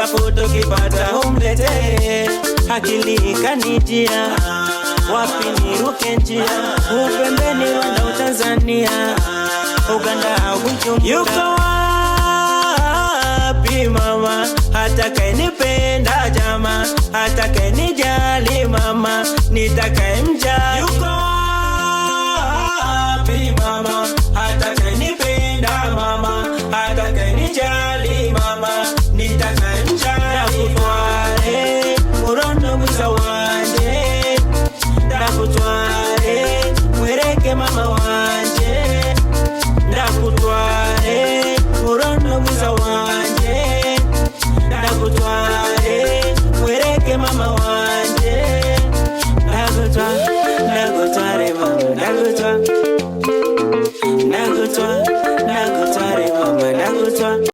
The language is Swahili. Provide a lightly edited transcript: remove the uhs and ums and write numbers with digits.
tafuta kipata umlete, akili kanijia, wapi niruke njia, upembeni wana Tanzania, Uganda Bujumbura. Yuko wapi mama, atakayenipenda jama, atakayenijali mama, nitakayemjali. Yuko wapi mama, atakayenipenda mama, atakayenijali mama, nitakayemjali. Nakutwale murondo mwiza wanje, nakutwale mwereke mama wanje, nakutwale murondo mwiza wanje, nakutwale mwereke mama wanje, nakutwale mama, nakutwale